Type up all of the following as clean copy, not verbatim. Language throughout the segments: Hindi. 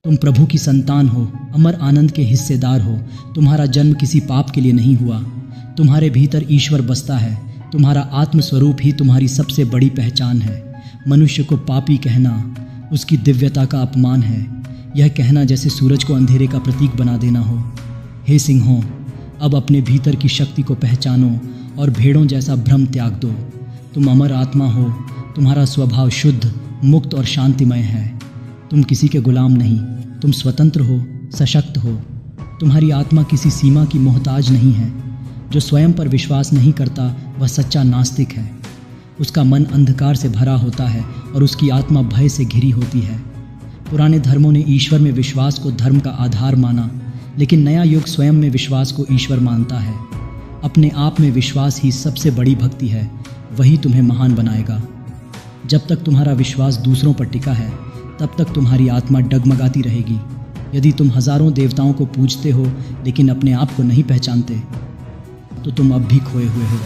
तुम प्रभु की संतान हो, अमर आनंद के हिस्सेदार हो। तुम्हारा जन्म किसी पाप के लिए नहीं हुआ। तुम्हारे भीतर ईश्वर बसता है। तुम्हारा आत्मस्वरूप ही तुम्हारी सबसे बड़ी पहचान है। मनुष्य को पापी कहना उसकी दिव्यता का अपमान है। यह कहना जैसे सूरज को अंधेरे का प्रतीक बना देना हो। हे सिंहों, अब अपने भीतर की शक्ति को पहचानो और भेड़ों जैसा भ्रम त्याग दो। तुम अमर आत्मा हो। तुम्हारा स्वभाव शुद्ध, मुक्त और शांतिमय है। तुम किसी के गुलाम नहीं, तुम स्वतंत्र हो, सशक्त हो। तुम्हारी आत्मा किसी सीमा की मोहताज नहीं है। जो स्वयं पर विश्वास नहीं करता वह सच्चा नास्तिक है। उसका मन अंधकार से भरा होता है और उसकी आत्मा भय से घिरी होती है। पुराने धर्मों ने ईश्वर में विश्वास को धर्म का आधार माना, लेकिन नया युग स्वयं में विश्वास को ईश्वर मानता है। अपने आप में विश्वास ही सबसे बड़ी भक्ति है। वही तुम्हें महान बनाएगा। जब तक तुम्हारा विश्वास दूसरों पर टिका है, तब तक तुम्हारी आत्मा डगमगाती रहेगी। यदि तुम हजारों देवताओं को पूजते हो लेकिन अपने आप को नहीं पहचानते, तो तुम अब भी खोए हुए हो।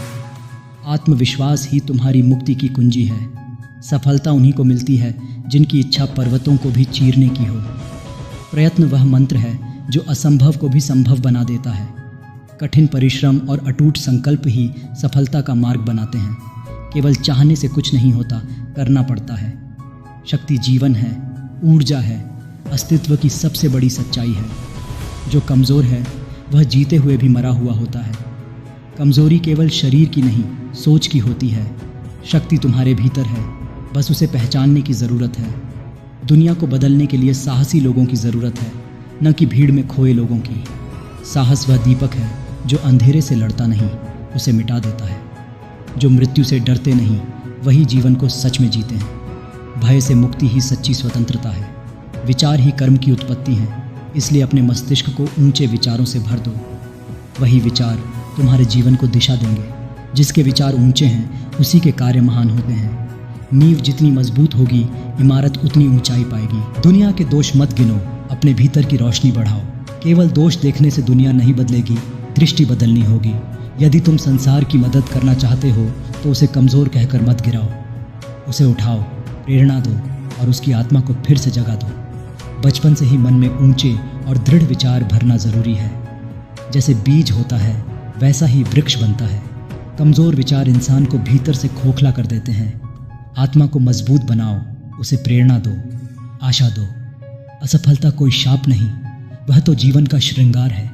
आत्मविश्वास ही तुम्हारी मुक्ति की कुंजी है। सफलता उन्हीं को मिलती है जिनकी इच्छा पर्वतों को भी चीरने की हो। प्रयत्न वह मंत्र है जो असंभव को भी संभव बना देता है। कठिन परिश्रम और अटूट संकल्प ही सफलता का मार्ग बनाते हैं। केवल चाहने से कुछ नहीं होता, करना पड़ता है। शक्ति जीवन है, ऊर्जा है, अस्तित्व की सबसे बड़ी सच्चाई है। जो कमज़ोर है वह जीते हुए भी मरा हुआ होता है। कमज़ोरी केवल शरीर की नहीं, सोच की होती है। शक्ति तुम्हारे भीतर है, बस उसे पहचानने की ज़रूरत है। दुनिया को बदलने के लिए साहसी लोगों की ज़रूरत है, न कि भीड़ में खोए लोगों की। साहस वह दीपक है जो अंधेरे से लड़ता नहीं, उसे मिटा देता है। जो मृत्यु से डरते नहीं, वही जीवन को सच में जीते हैं। भय से मुक्ति ही सच्ची स्वतंत्रता है। विचार ही कर्म की उत्पत्ति है, इसलिए अपने मस्तिष्क को ऊंचे विचारों से भर दो। वही विचार तुम्हारे जीवन को दिशा देंगे। जिसके विचार ऊंचे हैं उसी के कार्य महान होते हैं। नींव जितनी मजबूत होगी, इमारत उतनी ऊंचाई पाएगी। दुनिया के दोष मत गिनो, अपने भीतर की रोशनी बढ़ाओ। केवल दोष देखने से दुनिया नहीं बदलेगी, दृष्टि बदलनी होगी। यदि तुम संसार की मदद करना चाहते हो तो उसे कमज़ोर कहकर मत गिराओ। उसे उठाओ, प्रेरणा दो और उसकी आत्मा को फिर से जगा दो। बचपन से ही मन में ऊंचे और दृढ़ विचार भरना ज़रूरी है। जैसे बीज होता है वैसा ही वृक्ष बनता है। कमज़ोर विचार इंसान को भीतर से खोखला कर देते हैं। आत्मा को मजबूत बनाओ, उसे प्रेरणा दो, आशा दो। असफलता कोई शाप नहीं, वह तो जीवन का श्रृंगार है।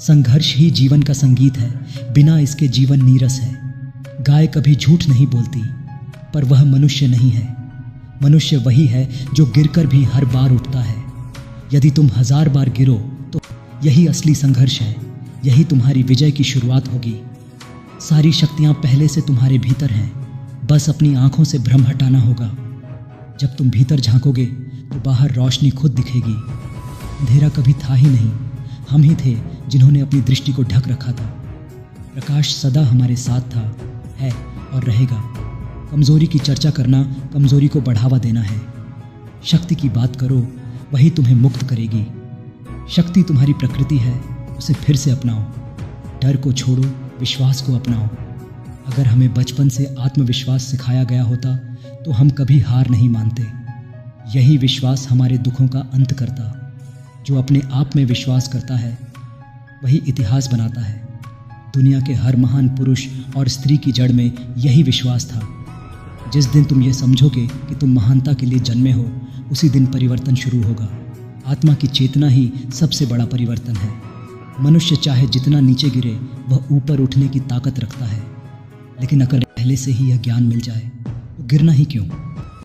संघर्ष ही जीवन का संगीत है, बिना इसके जीवन नीरस है। गाय कभी झूठ नहीं बोलती, पर वह मनुष्य नहीं है। मनुष्य वही है जो गिरकर भी हर बार उठता है। यदि तुम 1000 बार गिरो तो यही असली संघर्ष है। यही तुम्हारी विजय की शुरुआत होगी। सारी शक्तियां पहले से तुम्हारे भीतर हैं, बस अपनी आंखों से भ्रम हटाना होगा। जब तुम भीतर झांकोगे तो बाहर रोशनी खुद दिखेगी। अंधेरा कभी था ही नहीं, हम ही थे जिन्होंने अपनी दृष्टि को ढक रखा था। प्रकाश सदा हमारे साथ था, है और रहेगा। कमज़ोरी की चर्चा करना कमज़ोरी को बढ़ावा देना है। शक्ति की बात करो, वही तुम्हें मुक्त करेगी। शक्ति तुम्हारी प्रकृति है, उसे फिर से अपनाओ। डर को छोड़ो, विश्वास को अपनाओ। अगर हमें बचपन से आत्मविश्वास सिखाया गया होता तो हम कभी हार नहीं मानते। यही विश्वास हमारे दुखों का अंत करता। जो अपने आप में विश्वास करता है वही इतिहास बनाता है। दुनिया के हर महान पुरुष और स्त्री की जड़ में यही विश्वास था। जिस दिन तुम ये समझोगे कि तुम महानता के लिए जन्मे हो, उसी दिन परिवर्तन शुरू होगा। आत्मा की चेतना ही सबसे बड़ा परिवर्तन है। मनुष्य चाहे जितना नीचे गिरे, वह ऊपर उठने की ताकत रखता है। लेकिन अगर पहले से ही यह ज्ञान मिल जाए तो गिरना ही क्यों।